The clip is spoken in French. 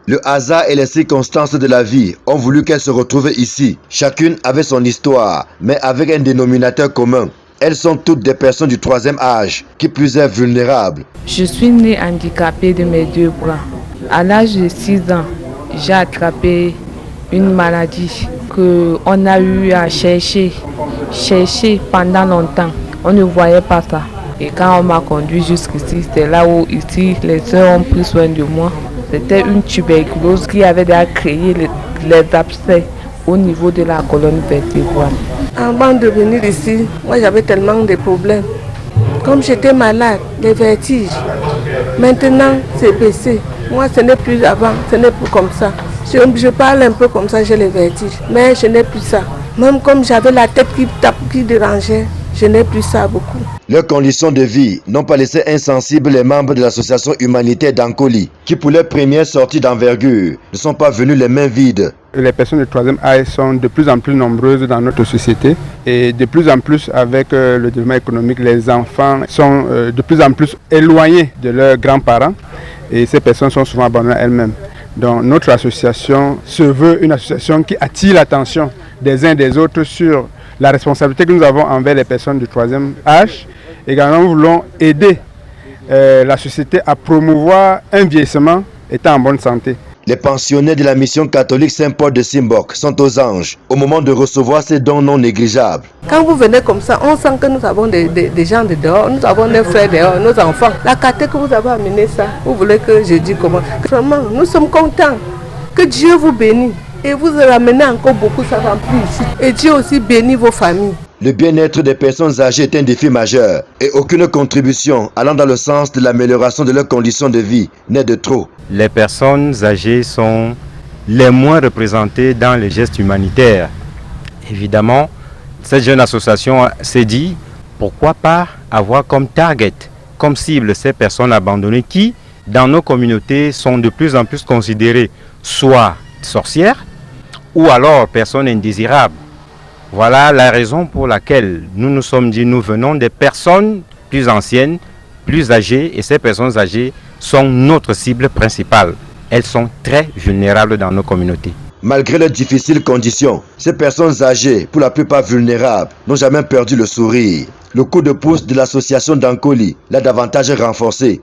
Le hasard et les circonstances de la vie ont voulu qu'elles se retrouvent ici. Chacune avait son histoire, mais avec un dénominateur commun. Elles sont toutes des personnes du troisième âge, qui plus est vulnérables. Je suis née handicapée de mes deux bras. À l'âge de 6 ans, j'ai attrapé une maladie qu'on a eu à chercher pendant longtemps. On ne voyait pas ça. Et quand on m'a conduit jusqu'ici, c'est là où ici les soeurs ont pris soin de moi. C'était une tuberculose qui avait déjà créé les abcès au niveau de la colonne vertébrale. Avant de venir ici, moi j'avais tellement de problèmes. Comme j'étais malade, des vertiges. Maintenant, c'est baissé. Moi, ce n'est plus avant, ce n'est plus comme ça. Je parle un peu comme ça, j'ai les vertiges. Mais je n'ai plus ça. Même comme j'avais la tête qui dérangeait, je n'ai plus ça beaucoup. Leurs conditions de vie n'ont pas laissé insensibles les membres de l'association humanitaire d'Ankoli, qui pour leur première sortie d'envergure ne sont pas venus les mains vides. Les personnes du troisième âge sont de plus en plus nombreuses dans notre société et de plus en plus avec le développement économique, les enfants sont de plus en plus éloignés de leurs grands-parents et ces personnes sont souvent abandonnées elles-mêmes. Donc notre association se veut une association qui attire l'attention des uns des autres sur la responsabilité que nous avons envers les personnes du troisième âge. Également, nous voulons aider la société à promouvoir un vieillissement étant en bonne santé. Les pensionnaires de la mission catholique Saint-Paul de Simbok sont aux anges au moment de recevoir ces dons non négligeables. Quand vous venez comme ça, on sent que nous avons des gens de dehors, nous avons des frères dehors, nos enfants. La caté que vous avez amené ça, vous voulez que je dise comment? Vraiment, nous sommes contents. Que Dieu vous bénisse. Et vous ramenez encore beaucoup, ça remplit ici. Et Dieu aussi bénit vos familles. Le bien-être des personnes âgées est un défi majeur et aucune contribution allant dans le sens de l'amélioration de leurs conditions de vie n'est de trop. Les personnes âgées sont les moins représentées dans les gestes humanitaires. Évidemment, cette jeune association s'est dit, pourquoi pas avoir comme target, comme cible ces personnes abandonnées qui, dans nos communautés, sont de plus en plus considérées soit sorcières ou alors personnes indésirables. Voilà la raison pour laquelle nous nous sommes dit, nous venons des personnes plus anciennes, plus âgées, et ces personnes âgées sont notre cible principale. Elles sont très vulnérables dans nos communautés. Malgré leurs difficiles conditions, ces personnes âgées, pour la plupart vulnérables, n'ont jamais perdu le sourire. Le coup de pouce de l'association d'Ankoli l'a davantage renforcé.